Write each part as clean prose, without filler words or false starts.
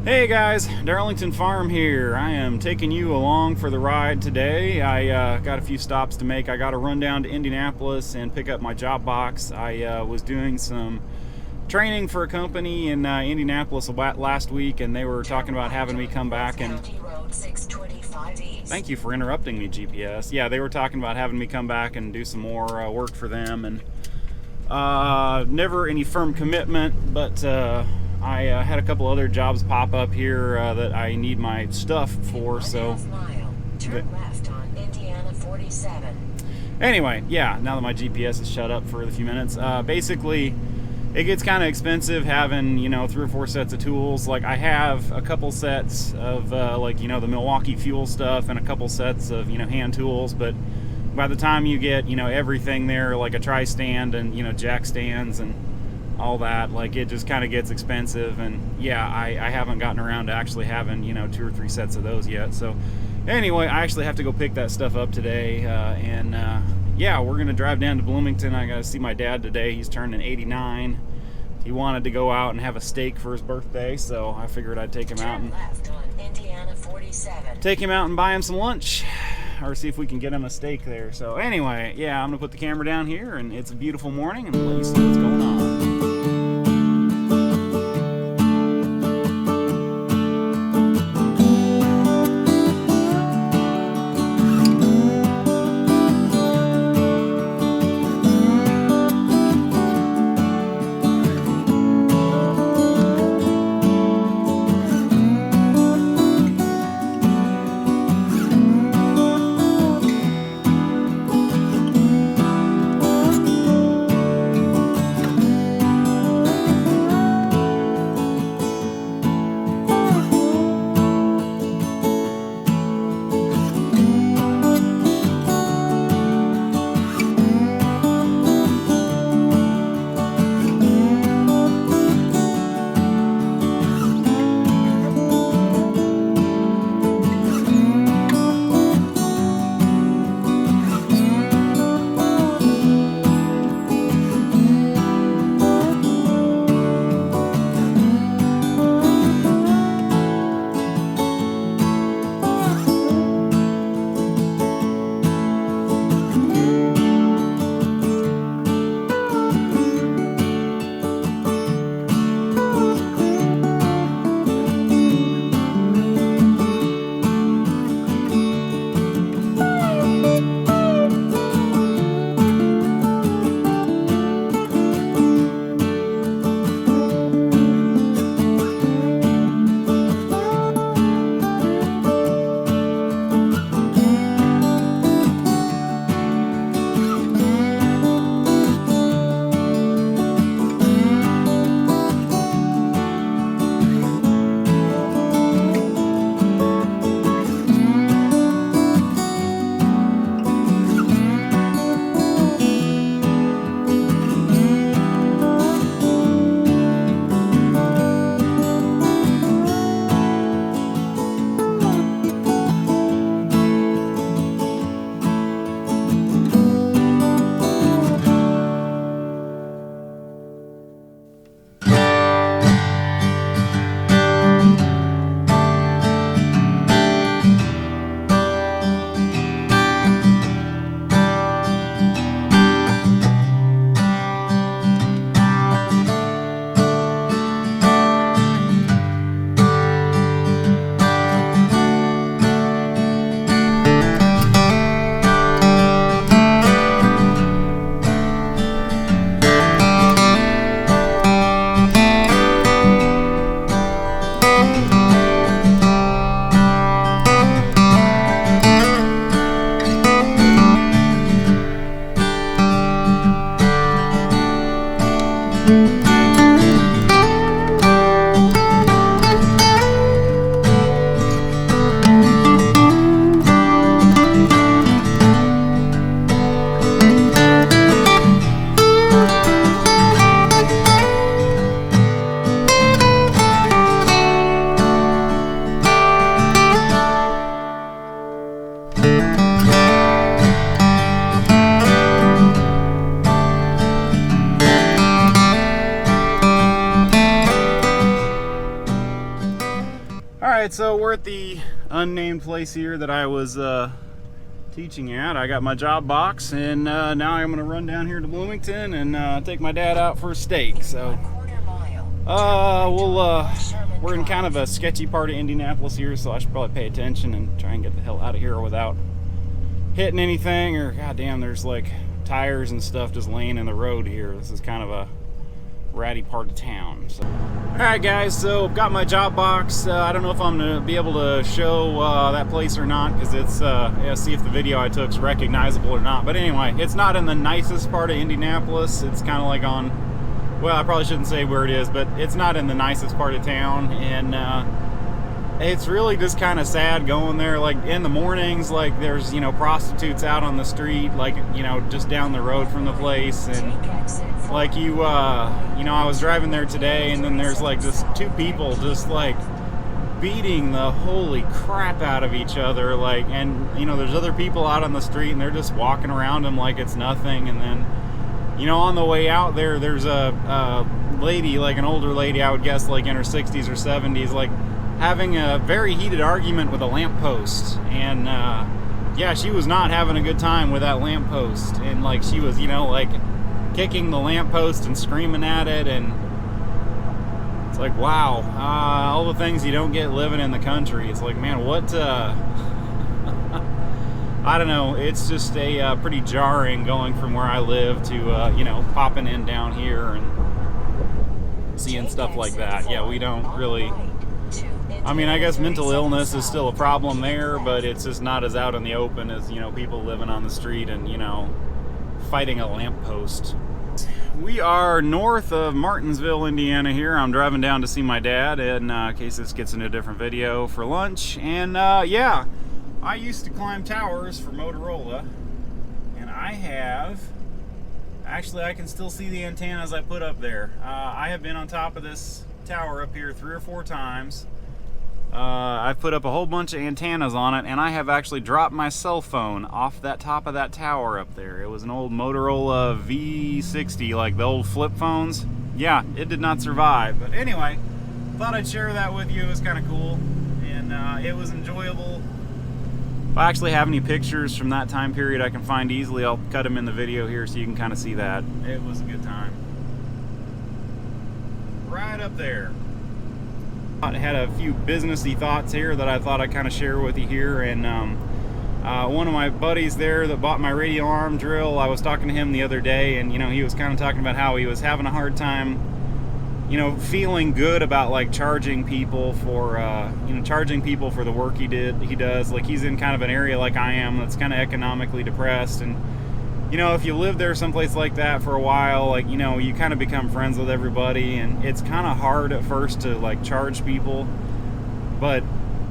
Hey guys, Darlington Farm here. I am taking you along for the ride today. I got a few stops to make. I got to run down to Indianapolis and pick up my job box. I was doing some training for a company in Indianapolis last week, and they were talking about having me come back and... Thank you for interrupting me, GPS. Yeah, they were talking about having me come back and do some more work for them, and never any firm commitment, but I had a couple other jobs pop up here that I need my stuff for, so... Turn left on Indiana 47. Anyway, yeah, now that my GPS is shut up for a few minutes, basically, it gets kind of expensive having, 3 or 4 sets of tools. Like, I have a couple sets of, the Milwaukee fuel stuff and a couple sets of, hand tools, but by the time you get, everything there, like a tri-stand and, jack stands and all that, like, it just kind of gets expensive. And yeah, I haven't gotten around to actually having 2 or 3 sets of those yet. So anyway, I actually have to go pick that stuff up today, yeah, we're gonna drive down to Bloomington. I gotta see my dad today. He's turning 89. He wanted to go out and have a steak for his birthday, so I figured I'd take him out and Indiana 47. take him out and buy him some lunch, or see if we can get him a steak there. So anyway, yeah, I'm gonna put the camera down here, and it's a beautiful morning, and let you see what's going on. Alright, so we're at the unnamed place here that I was teaching at. I got my job box, and now I'm going to run down here to Bloomington and take my dad out for a steak. So, we're in kind of a sketchy part of Indianapolis here, so I should probably pay attention and try and get the hell out of here without hitting anything, or goddamn, there's like tires and stuff just laying in the road here. This is kind of a ratty part of town. So, alright guys, so got my job box. I don't know if I'm gonna be able to show that place or not, because it's see if the video I took is recognizable or not. But anyway, it's not in the nicest part of Indianapolis. It's kind of like on, well, I probably shouldn't say where it is, but it's not in the nicest part of town, and it's really just kind of sad going there. Like in the mornings, like there's, you know, prostitutes out on the street, like, you know, just down the road from the place, and like you know, I was driving there today, and then there's like just two people just like beating the holy crap out of each other, like, and you know, there's other people out on the street and they're just walking around them like it's nothing. And then, you know, on the way out there, there's a lady, like an older lady, I would guess like in her 60s or 70s, like having a very heated argument with a lamppost. And yeah, she was not having a good time with that lamppost, and like she was, you know, like kicking the lamppost and screaming at it. And it's like, wow, all the things you don't get living in the country. It's like, man, what I don't know, it's just a pretty jarring going from where I live to you know, popping in down here and seeing stuff like that. Yeah, we don't really, I mean, I guess mental illness is still a problem there, but it's just not as out in the open as, you know, people living on the street and, you know, fighting a lamppost. We are north of Martinsville, Indiana here. I'm driving down to see my dad, in case this gets into a different video, for lunch. And yeah, I used to climb towers for Motorola, and I have, actually I can still see the antennas I put up there. I have been on top of this tower up here 3 or 4 times. I've put up a whole bunch of antennas on it, and I have actually dropped my cell phone off that top of that tower up there. It was an old Motorola V60, like the old flip phones. Yeah, it did not survive. But anyway, thought I'd share that with you. It was kind of cool, and it was enjoyable. If I actually have any pictures from that time period I can find easily, I'll cut them in the video here so you can kind of see that. It was a good time. Right up there. I had a few businessy thoughts here that I thought I'd kind of share with you here. And one of my buddies there that bought my radial arm drill, I was talking to him the other day, and you know, he was kind of talking about how he was having a hard time, you know, feeling good about like charging people for you know, charging people for the work he does. Like he's in kind of an area like I am that's kind of economically depressed, and you know, if you live there someplace like that for a while, like, you know, you kind of become friends with everybody, and it's kind of hard at first to like charge people, but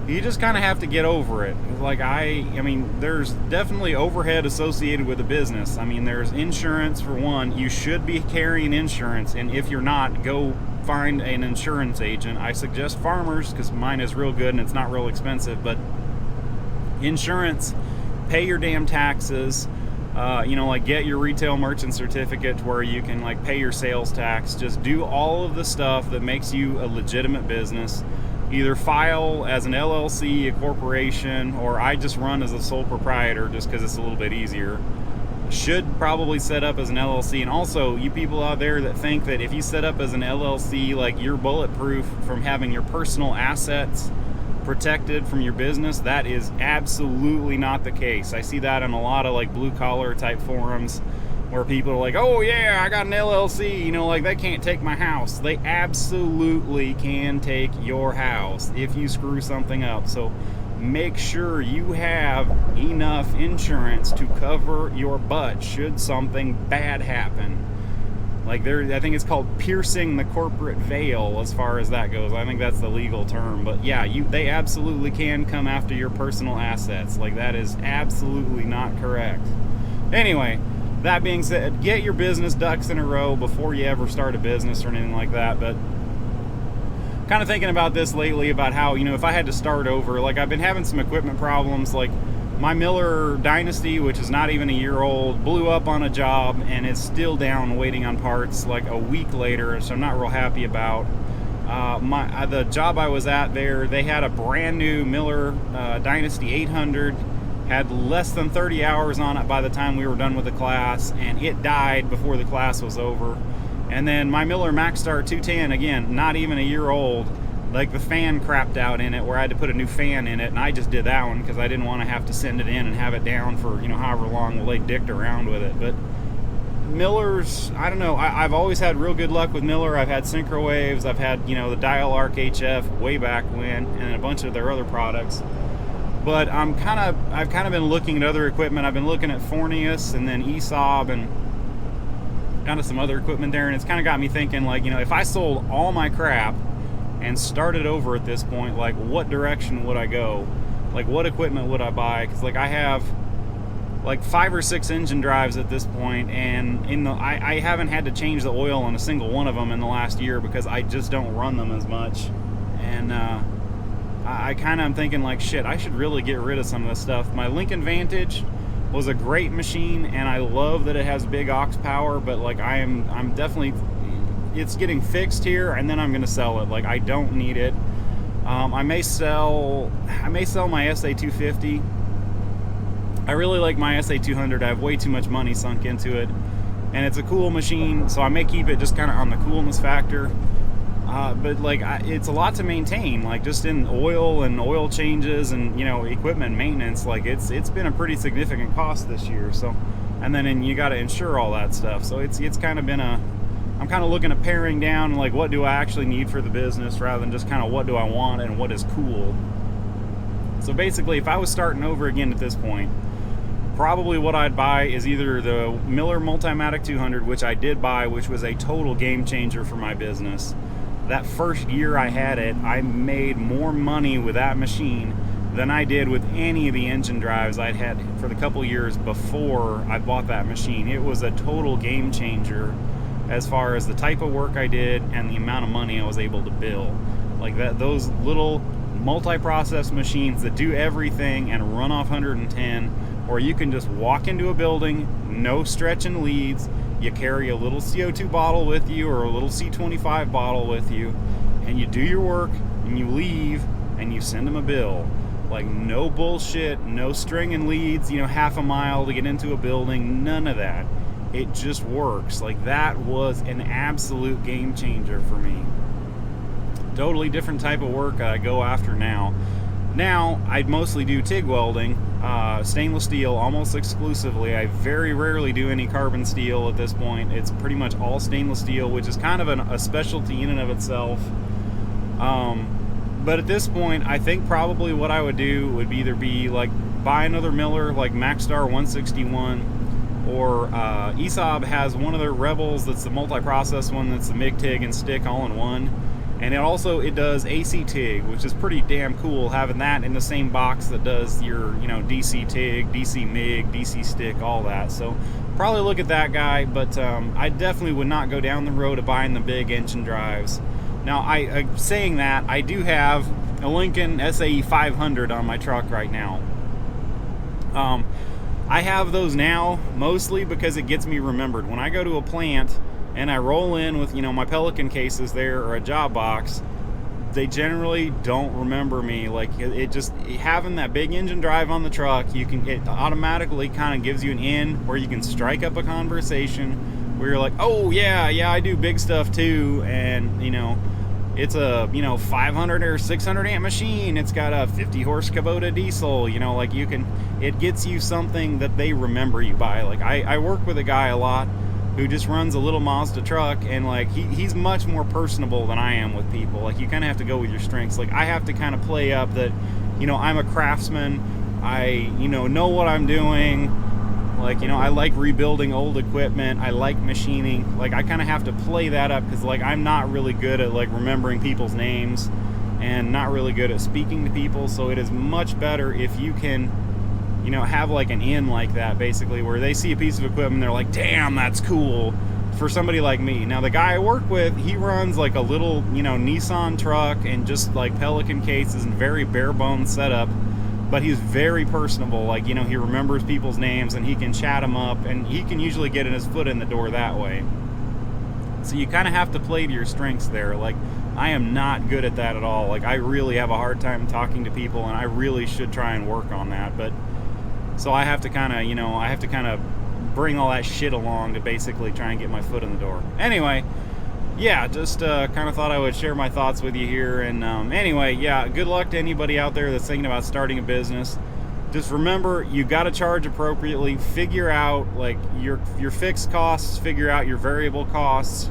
you just kind of have to get over it. Like I mean, there's definitely overhead associated with the business. I mean, there's insurance for one. You should be carrying insurance, and if you're not, go find an insurance agent. I suggest Farmers, because mine is real good and it's not real expensive. But insurance, pay your damn taxes. You know, like get your retail merchant certificate to where you can like pay your sales tax. Just do all of the stuff that makes you a legitimate business. Either file as an LLC, a corporation, or I just run as a sole proprietor just because it's a little bit easier. Should probably set up as an LLC. And also, you people out there that think that if you set up as an LLC, like you're bulletproof from having your personal assets protected from your business, that is absolutely not the case. I see that in a lot of like blue collar type forums where people are like, oh yeah, I got an LLC, you know, like they can't take my house. They absolutely can take your house if you screw something up. So make sure you have enough insurance to cover your butt should something bad happen. Like I think it's called piercing the corporate veil as far as that goes. I think that's the legal term. But yeah, they absolutely can come after your personal assets. Like that is absolutely not correct. Anyway, that being said, get your business ducks in a row before you ever start a business or anything like that. But kind of thinking about this lately, about how, you know, if I had to start over, like I've been having some equipment problems. Like my Miller Dynasty, which is not even a year old, blew up on a job and it's still down waiting on parts like a week later, so I'm not real happy about. The job I was at there, they had a brand new Miller Dynasty 800, had less than 30 hours on it by the time we were done with the class, and it died before the class was over. And then my Miller MaxStar 210, again, not even a year old, like the fan crapped out in it where I had to put a new fan in it, and I just did that one because I didn't want to have to send it in and have it down for, however long while they dicked around with it. But Miller's, I don't know, I've always had real good luck with Miller. I've had Synchro Waves, I've had, the Dial Arc HF way back when, and a bunch of their other products. But I've kind of been looking at other equipment. I've been looking at Fornius and then ESOB and kind of some other equipment there, and it's kind of got me thinking, like, if I sold all my crap and started over at this point, like, what direction would I go? Like, what equipment would I buy? Because, like, I have like 5 or 6 engine drives at this point, and I haven't had to change the oil on a single one of them in the last year because I just don't run them as much. And I kind of am thinking, like, shit, I should really get rid of some of this stuff. My Lincoln Vantage was a great machine, and I love that it has big aux power, but like I'm definitely, it's getting fixed here, and then I'm gonna sell it. Like, I don't need it. I may sell my SA250. I really like my SA200. I have way too much money sunk into it, and it's a cool machine, so I may keep it just kind of on the coolness factor. But like, it's a lot to maintain, like just in oil and oil changes and equipment maintenance. Like, it's been a pretty significant cost this year. So, and then you got to insure all that stuff. So it's kind of been I'm kind of looking at paring down, like, what do I actually need for the business rather than just kind of what do I want and what is cool. So basically, if I was starting over again at this point, probably what I'd buy is either the Miller Multimatic 200, which I did buy, which was a total game changer for my business. That first year I had it, I made more money with that machine than I did with any of the engine drives I'd had for the couple years before I bought that machine. It was a total game changer as far as the type of work I did and the amount of money I was able to bill. Like that, those little multi-process machines that do everything and run off 110, or you can just walk into a building, no stretching leads. You carry a little CO2 bottle with you or a little C25 bottle with you, and you do your work and you leave and you send them a bill. Like, no bullshit, no stringing leads, half a mile to get into a building, none of that. It just works. Like, that was an absolute game changer for me. Totally different type of work I go after now. Now, I mostly do TIG welding, stainless steel almost exclusively. I very rarely do any carbon steel at this point. It's pretty much all stainless steel, which is kind of a specialty in and of itself. But at this point, I think probably what I would do would either be like buy another Miller, like MaxStar 161, or ESOB has one of their Rebels that's the multi-process one that's the MIG, TIG, and stick all in one. And it does AC TIG, which is pretty damn cool, having that in the same box that does your, DC TIG, DC MIG, DC stick, all that. So probably look at that guy, but I definitely would not go down the road of buying the big engine drives. Now, saying that, I do have a Lincoln SAE 500 on my truck right now. I have those now mostly because it gets me remembered. When I go to a plant and I roll in with, my Pelican cases there or a job box, they generally don't remember me. Like, it just, having that big engine drive on the truck, it automatically kind of gives you an in where you can strike up a conversation where you're like, oh yeah, I do big stuff too, and it's a 500 or 600 amp machine. It's got a 50 horse Kubota diesel. It gets you something that they remember you by. Like, I work with a guy a lot who just runs a little Mazda truck, and like he's much more personable than I am with people. Like, you kind of have to go with your strengths. Like, I have to kind of play up that I'm a craftsman. I know what I'm doing. Like, I like rebuilding old equipment. I like machining. Like, I kind of have to play that up because like I'm not really good at like remembering people's names and not really good at speaking to people. So it is much better if you can have like an in like that, basically, where they see a piece of equipment, they're like, damn, that's cool, for somebody like me. Now, the guy I work with, he runs like a little, Nissan truck and just like Pelican cases and very bare bones setup, but he's very personable. Like, he remembers people's names and he can chat them up, and he can usually get his foot in the door that way. So you kind of have to play to your strengths there. Like, I am not good at that at all. Like, I really have a hard time talking to people, and I really should try and work on that. But so I have to kind of bring all that shit along to basically try and get my foot in the door. Anyway, yeah, just kind of thought I would share my thoughts with you here. And anyway, yeah, good luck to anybody out there that's thinking about starting a business. Just remember, you got to charge appropriately. Figure out like your fixed costs, figure out your variable costs,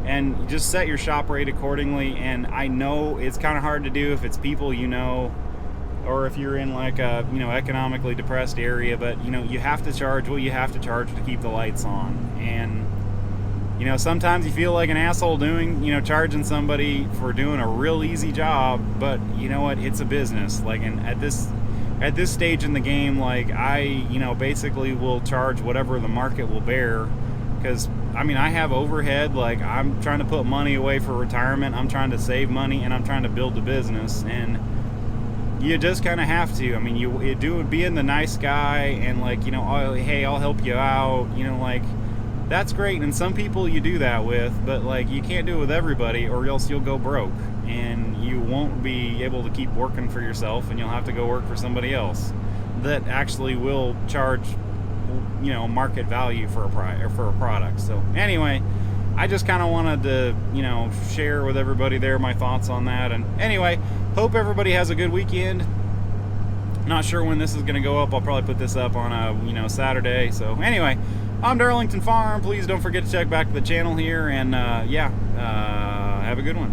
and just set your shop rate accordingly. And I know it's kind of hard to do if it's people you know, or if you're in like a economically depressed area, but you have to charge what you have to charge to keep the lights on. And sometimes you feel like an asshole charging somebody for doing a real easy job, but you know what, it's a business. Like, and at this stage in the game, like, I basically will charge whatever the market will bear, because I have overhead. Like, I'm trying to put money away for retirement, I'm trying to save money, and I'm trying to build a business. And you just kind of have to. You do being the nice guy and like, oh, hey, I'll help you out, like, that's great. And some people you do that with, but like, you can't do it with everybody, or else you'll go broke and you won't be able to keep working for yourself, and you'll have to go work for somebody else that actually will charge market value for a product. So anyway, I just kind of wanted to share with everybody there my thoughts on that. And anyway, hope everybody has a good weekend. Not sure when this is going to go up. I'll probably put this up on a Saturday. So anyway, I'm Darlington Farm. Please don't forget to check back the channel here, and have a good one.